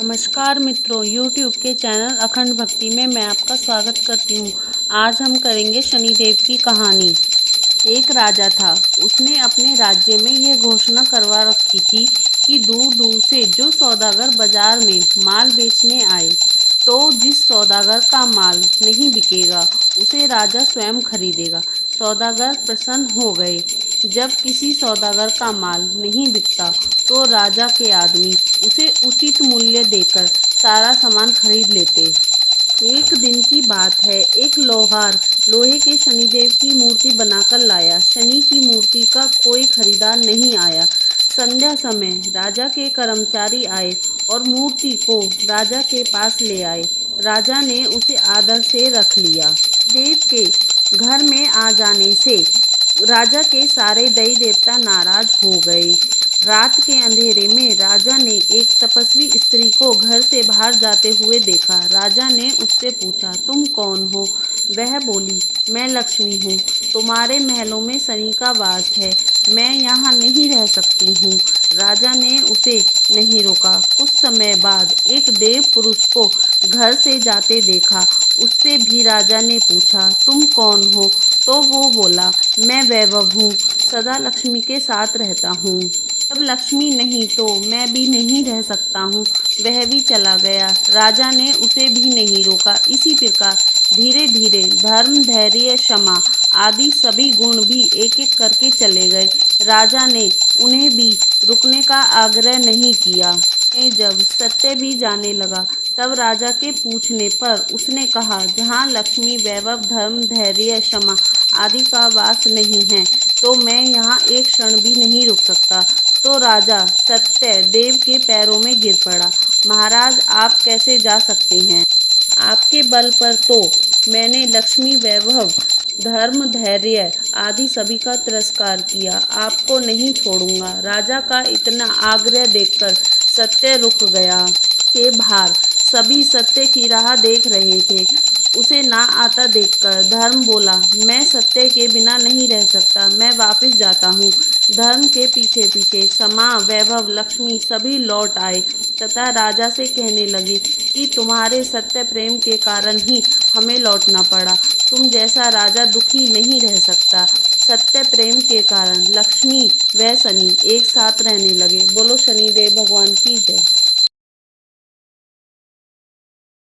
नमस्कार मित्रों, YouTube के चैनल अखंड भक्ति में मैं आपका स्वागत करती हूँ। आज हम करेंगे शनिदेव की कहानी। एक राजा था। उसने अपने राज्य में यह घोषणा करवा रखी थी कि दूर दूर से जो सौदागर बाजार में माल बेचने आए, तो जिस सौदागर का माल नहीं बिकेगा उसे राजा स्वयं खरीदेगा। सौदागर प्रसन्न हो गए। जब किसी सौदागर का माल नहीं बिकता तो राजा के आदमी उसे उचित मूल्य देकर सारा सामान खरीद लेते। एक दिन की बात है, एक लोहार लोहे के शनिदेव की मूर्ति बनाकर लाया। शनि की मूर्ति का कोई खरीदार नहीं आया। संध्या समय राजा के कर्मचारी आए और मूर्ति को राजा के पास ले आए। राजा ने उसे आदर से रख लिया। देव के घर में आ जाने से राजा के सारे देवी देवता नाराज हो गए। रात के अंधेरे में राजा ने एक तपस्वी स्त्री को घर से बाहर जाते हुए देखा। राजा ने उससे पूछा, तुम कौन हो? वह बोली, मैं लक्ष्मी हूँ। तुम्हारे महलों में शनि का वास है, मैं यहाँ नहीं रह सकती हूँ। राजा ने उसे नहीं रोका। कुछ समय बाद एक देव पुरुष को घर से जाते देखा। उससे भी राजा ने पूछा, तुम कौन हो? तो वो बोला, मैं वैभव हूँ, सदा लक्ष्मी के साथ रहता हूँ। जब लक्ष्मी नहीं तो मैं भी नहीं रह सकता हूँ। वह भी चला गया। राजा ने उसे भी नहीं रोका। इसी प्रकार धीरे धीरे धर्म, धैर्य, क्षमा आदि सभी गुण भी एक एक करके चले गए। राजा ने उन्हें भी रुकने का आग्रह नहीं किया। जब सत्य भी जाने लगा तब राजा के पूछने पर उसने कहा, जहाँ लक्ष्मी, वैभव, धर्म, धैर्य, क्षमा आदि का वास नहीं है तो मैं यहाँ एक क्षण भी नहीं रुक सकता। तो राजा सत्य देव के पैरों में गिर पड़ा। महाराज, आप कैसे जा सकते हैं? आपके बल पर तो मैंने लक्ष्मी, वैभव, धर्म, धैर्य आदि सभी का तिरस्कार किया। आपको नहीं छोड़ूंगा। राजा का इतना आग्रह देखकर सत्य रुक गया। के बाहर सभी सत्य की राह देख रहे थे। उसे ना आता देखकर धर्म बोला, मैं सत्य के बिना नहीं रह सकता, मैं वापस जाता हूँ। धर्म के पीछे पीछे क्षमा, वैभव, लक्ष्मी सभी लौट आए तथा राजा से कहने लगे कि तुम्हारे सत्य प्रेम के कारण ही हमें लौटना पड़ा। तुम जैसा राजा दुखी नहीं रह सकता। सत्य प्रेम के कारण लक्ष्मी व शनि एक साथ रहने लगे। बोलो शनिदेव भगवान की जय।